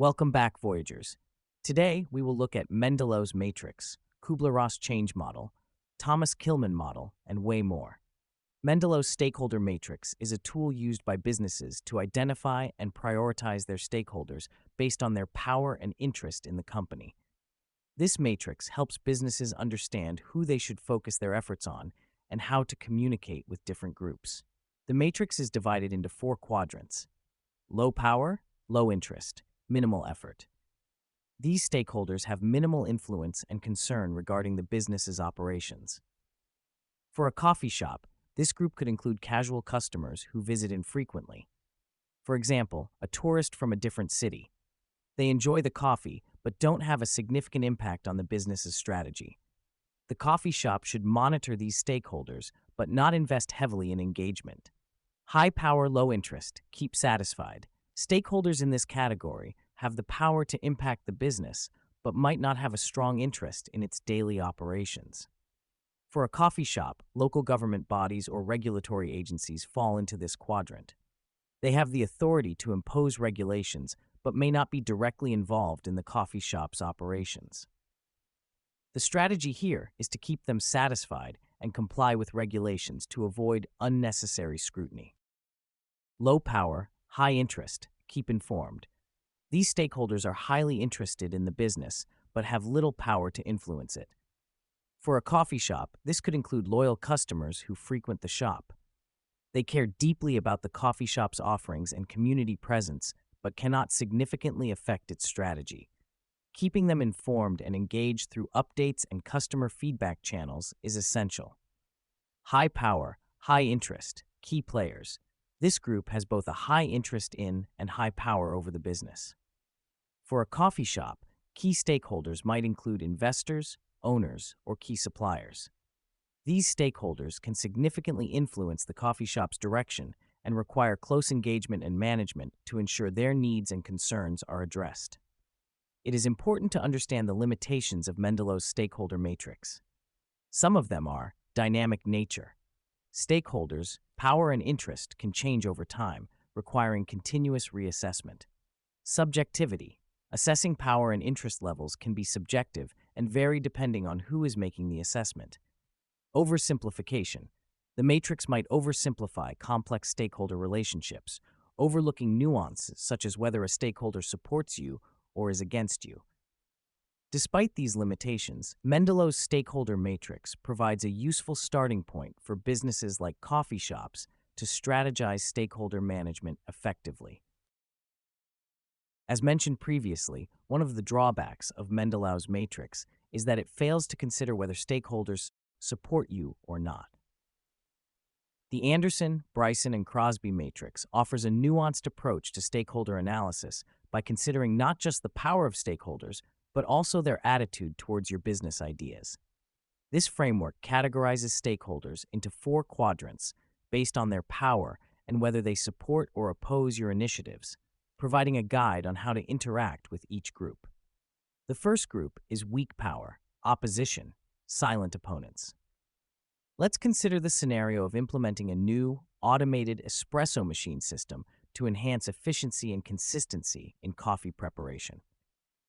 Welcome back, Voyagers. Today, we will look at Mendelow's matrix, Kubler-Ross Change model, Thomas-KIlmann model, and way more. Mendelow's stakeholder matrix is a tool used by businesses to identify and prioritize their stakeholders based on their power and interest in the company. This matrix helps businesses understand who they should focus their efforts on and how to communicate with different groups. The matrix is divided into 4 quadrants: low power, low interest, minimal effort. These stakeholders have minimal influence and concern regarding the business's operations. For a coffee shop, this group could include casual customers who visit infrequently. For example, a tourist from a different city. They enjoy the coffee, but don't have a significant impact on the business's strategy. The coffee shop should monitor these stakeholders, but not invest heavily in engagement. High power, low interest, keep satisfied. Stakeholders in this category have the power to impact the business, but might not have a strong interest in its daily operations. For a coffee shop, local government bodies or regulatory agencies fall into this quadrant. They have the authority to impose regulations, but may not be directly involved in the coffee shop's operations. The strategy here is to keep them satisfied and comply with regulations to avoid unnecessary scrutiny. Low power, high interest, keep informed. These stakeholders are highly interested in the business, but have little power to influence it. For a coffee shop, this could include loyal customers who frequent the shop. They care deeply about the coffee shop's offerings and community presence, but cannot significantly affect its strategy. Keeping them informed and engaged through updates and customer feedback channels is essential. High power, high interest, key players. This group has both a high interest in and high power over the business. For a coffee shop, key stakeholders might include investors, owners, or key suppliers. These stakeholders can significantly influence the coffee shop's direction and require close engagement and management to ensure their needs and concerns are addressed. It is important to understand the limitations of Mendelow's stakeholder matrix. Some of them are dynamic nature. Stakeholders' power and interest can change over time, requiring continuous reassessment. Subjectivity. Assessing power and interest levels can be subjective and vary depending on who is making the assessment. Oversimplification. The matrix might oversimplify complex stakeholder relationships, overlooking nuances such as whether a stakeholder supports you or is against you. Despite these limitations, Mendelow's stakeholder matrix provides a useful starting point for businesses like coffee shops to strategize stakeholder management effectively. As mentioned previously, one of the drawbacks of Mendelow's matrix is that it fails to consider whether stakeholders support you or not. The Anderson, Bryson, and Crosby matrix offers a nuanced approach to stakeholder analysis by considering not just the power of stakeholders, but also their attitude towards your business ideas. This framework categorizes stakeholders into 4 quadrants based on their power and whether they support or oppose your initiatives, providing a guide on how to interact with each group. The first group is weak power, opposition, silent opponents. Let's consider the scenario of implementing a new, automated espresso machine system to enhance efficiency and consistency in coffee preparation.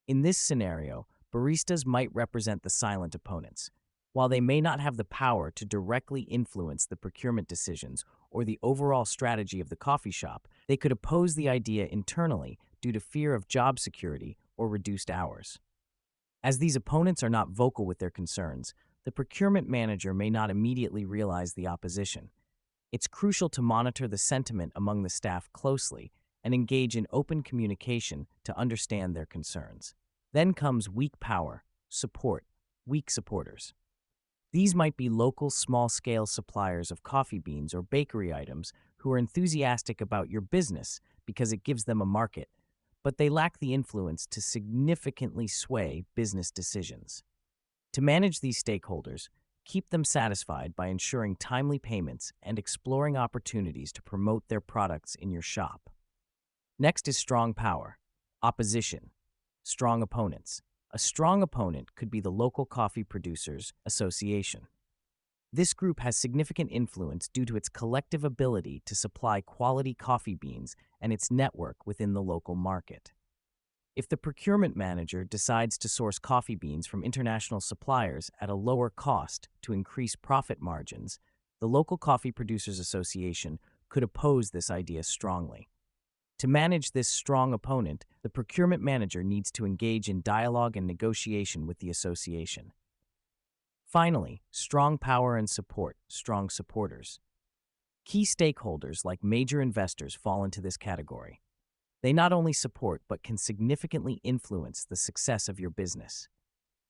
In this scenario, baristas might represent the silent opponents. While they may not have the power to directly influence the procurement decisions or the overall strategy of the coffee shop, they could oppose the idea internally due to fear of job security or reduced hours. As these opponents are not vocal with their concerns, the procurement manager may not immediately realize the opposition. It's crucial to monitor the sentiment among the staff closely and engage in open communication to understand their concerns. Then comes weak power, support, weak supporters. These might be local small-scale suppliers of coffee beans or bakery items who are enthusiastic about your business because it gives them a market, but they lack the influence to significantly sway business decisions. To manage these stakeholders, keep them satisfied by ensuring timely payments and exploring opportunities to promote their products in your shop. Next is strong power, opposition, strong opponents. A strong opponent could be the local coffee producers association. This group has significant influence due to its collective ability to supply quality coffee beans and its network within the local market. If the procurement manager decides to source coffee beans from international suppliers at a lower cost to increase profit margins, the local Coffee Producers Association could oppose this idea strongly. To manage this strong opponent, the procurement manager needs to engage in dialogue and negotiation with the association. Finally, strong power and support, strong supporters. Key stakeholders like major investors fall into this category. They not only support but can significantly influence the success of your business.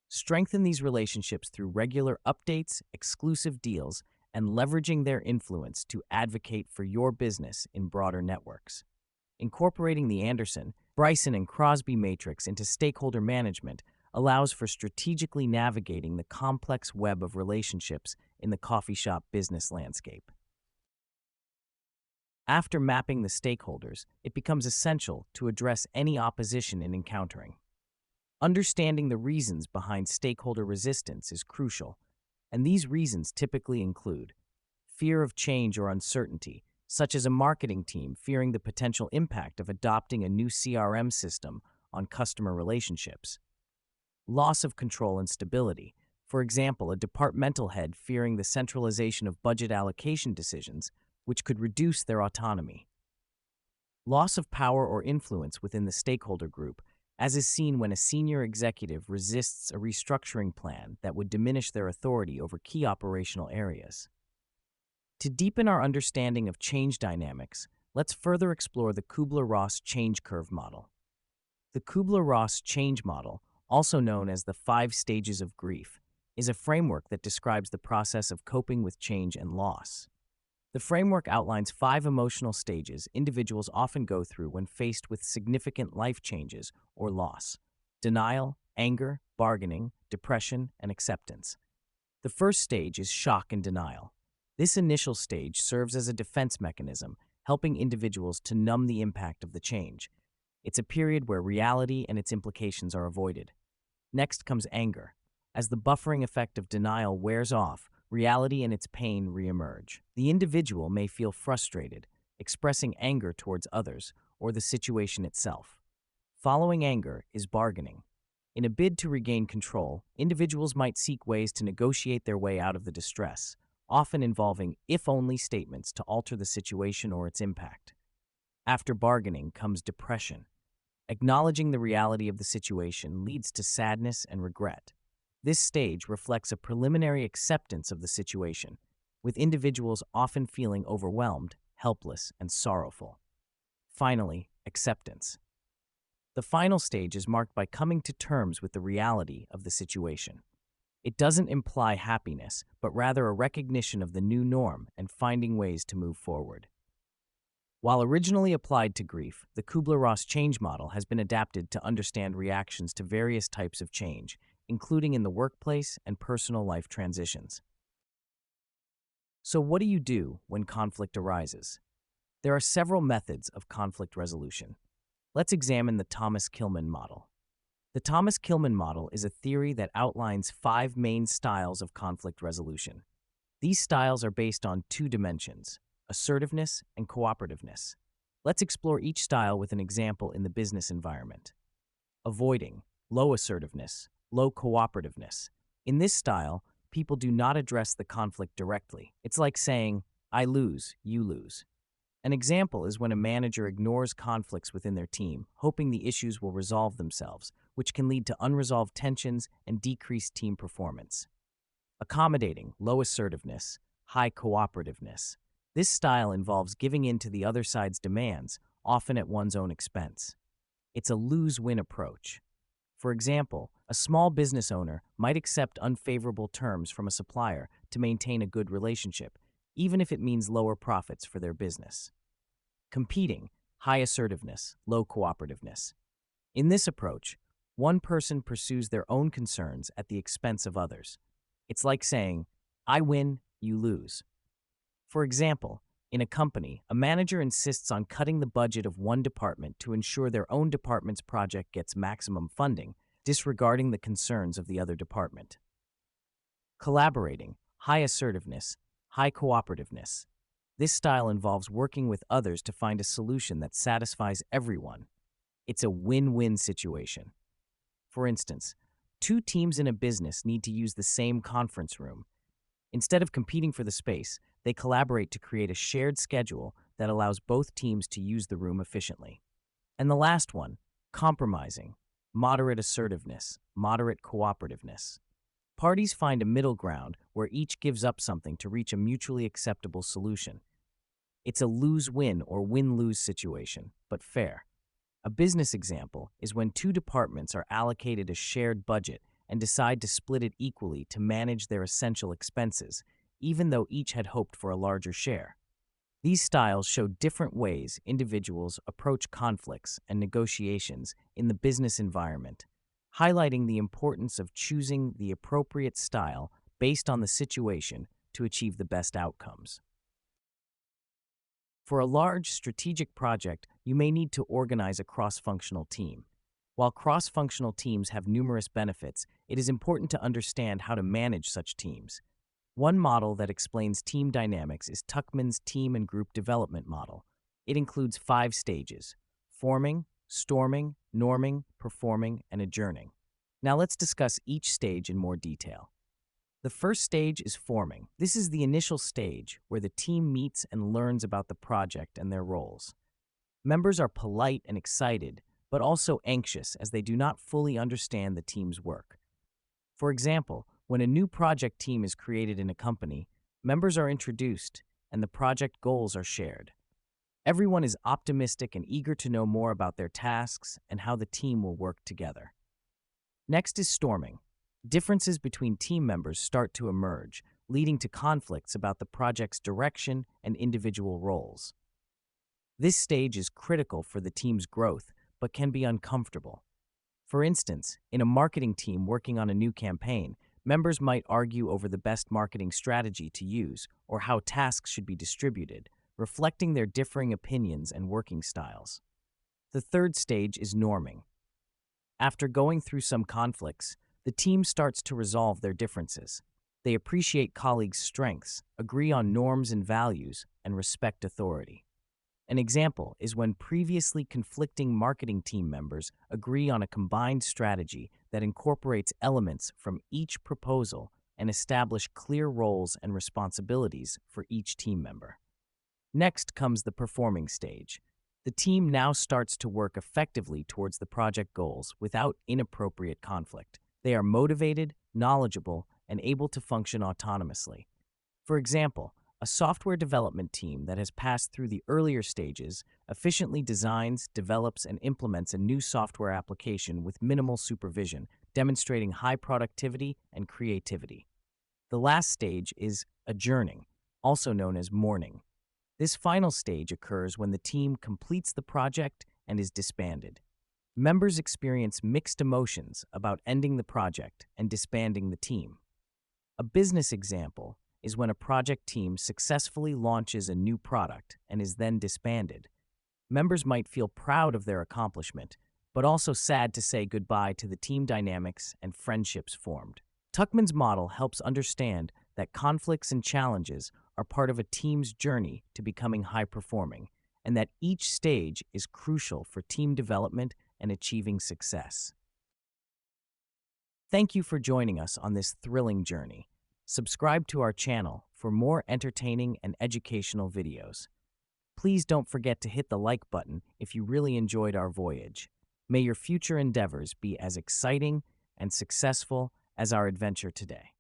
Strengthen these relationships through regular updates, exclusive deals, and leveraging their influence to advocate for your business in broader networks. Incorporating the Anderson, Bryson, and Crosby matrix into stakeholder management allows for strategically navigating the complex web of relationships in the coffee shop business landscape. After mapping the stakeholders, it becomes essential to address any opposition in encountering. Understanding the reasons behind stakeholder resistance is crucial, and these reasons typically include fear of change or uncertainty, such as a marketing team fearing the potential impact of adopting a new CRM system on customer relationships. Loss of control and stability, for example, a departmental head fearing the centralization of budget allocation decisions, which could reduce their autonomy. Loss of power or influence within the stakeholder group, as is seen when a senior executive resists a restructuring plan that would diminish their authority over key operational areas. To deepen our understanding of change dynamics, let's further explore the Kubler-Ross Change Curve model. The Kubler-Ross Change Model, also known as the 5 stages of grief, is a framework that describes the process of coping with change and loss. The framework outlines 5 emotional stages individuals often go through when faced with significant life changes or loss: denial, anger, bargaining, depression, and acceptance. The first stage is shock and denial. This initial stage serves as a defense mechanism, helping individuals to numb the impact of the change. It's a period where reality and its implications are avoided. Next comes anger. As the buffering effect of denial wears off, reality and its pain reemerge. The individual may feel frustrated, expressing anger towards others or the situation itself. Following anger is bargaining. In a bid to regain control, individuals might seek ways to negotiate their way out of the distress, often involving if-only statements to alter the situation or its impact. After bargaining comes depression. Acknowledging the reality of the situation leads to sadness and regret. This stage reflects a preliminary acceptance of the situation, with individuals often feeling overwhelmed, helpless, and sorrowful. Finally, acceptance. The final stage is marked by coming to terms with the reality of the situation. It doesn't imply happiness, but rather a recognition of the new norm and finding ways to move forward. While originally applied to grief, the Kubler-Ross Change Model has been adapted to understand reactions to various types of change, including in the workplace and personal life transitions. So what do you do when conflict arises? There are several methods of conflict resolution. Let's examine the Thomas-KIlmann Model. The Thomas-KIlmann Model is a theory that outlines 5 main styles of conflict resolution. These styles are based on 2 dimensions: assertiveness and cooperativeness. Let's explore each style with an example in the business environment. Avoiding, low assertiveness, low cooperativeness. In this style, people do not address the conflict directly. It's like saying, "I lose, you lose." An example is when a manager ignores conflicts within their team, hoping the issues will resolve themselves, which can lead to unresolved tensions and decreased team performance. Accommodating, low assertiveness, high cooperativeness. This style involves giving in to the other side's demands, often at one's own expense. It's a lose-win approach. For example, a small business owner might accept unfavorable terms from a supplier to maintain a good relationship, even if it means lower profits for their business. Competing, high assertiveness, low cooperativeness. In this approach, one person pursues their own concerns at the expense of others. It's like saying, "I win, you lose." For example, in a company, a manager insists on cutting the budget of one department to ensure their own department's project gets maximum funding, disregarding the concerns of the other department. Collaborating, high assertiveness, high cooperativeness. This style involves working with others to find a solution that satisfies everyone. It's a win-win situation. For instance, two teams in a business need to use the same conference room. Instead of competing for the space, they collaborate to create a shared schedule that allows both teams to use the room efficiently. And the last one, compromising, moderate assertiveness, moderate cooperativeness. Parties find a middle ground where each gives up something to reach a mutually acceptable solution. It's a lose-win or win-lose situation, but fair. A business example is when two departments are allocated a shared budget and decide to split it equally to manage their essential expenses, even though each had hoped for a larger share. These styles show different ways individuals approach conflicts and negotiations in the business environment, highlighting the importance of choosing the appropriate style based on the situation to achieve the best outcomes. For a large strategic project, you may need to organize a cross-functional team. While cross-functional teams have numerous benefits, it is important to understand how to manage such teams. One model that explains team dynamics is Tuckman's Team and Group Development Model. It includes 5 stages: forming, storming, norming, performing, and adjourning. Now let's discuss each stage in more detail. The first stage is forming. This is the initial stage where the team meets and learns about the project and their roles. Members are polite and excited, but also anxious as they do not fully understand the team's work. For example, when a new project team is created in a company, members are introduced and the project goals are shared. Everyone is optimistic and eager to know more about their tasks and how the team will work together. Next is storming. Differences between team members start to emerge, leading to conflicts about the project's direction and individual roles. This stage is critical for the team's growth, but can be uncomfortable. For instance, in a marketing team working on a new campaign, members might argue over the best marketing strategy to use or how tasks should be distributed, reflecting their differing opinions and working styles. The third stage is norming. After going through some conflicts, the team starts to resolve their differences. They appreciate colleagues' strengths, agree on norms and values, and respect authority. An example is when previously conflicting marketing team members agree on a combined strategy that incorporates elements from each proposal and establish clear roles and responsibilities for each team member. Next comes the performing stage. The team now starts to work effectively towards the project goals without inappropriate conflict. They are motivated, knowledgeable, and able to function autonomously. For example, a software development team that has passed through the earlier stages efficiently designs, develops, and implements a new software application with minimal supervision, demonstrating high productivity and creativity. The last stage is adjourning, also known as mourning. This final stage occurs when the team completes the project and is disbanded. Members experience mixed emotions about ending the project and disbanding the team. A business example is when a project team successfully launches a new product and is then disbanded. Members might feel proud of their accomplishment, but also sad to say goodbye to the team dynamics and friendships formed. Tuckman's model helps understand that conflicts and challenges are part of a team's journey to becoming high-performing, and that each stage is crucial for team development and achieving success. Thank you for joining us on this thrilling journey. Subscribe to our channel for more entertaining and educational videos. Please don't forget to hit the like button if you really enjoyed our voyage. May your future endeavors be as exciting and successful as our adventure today.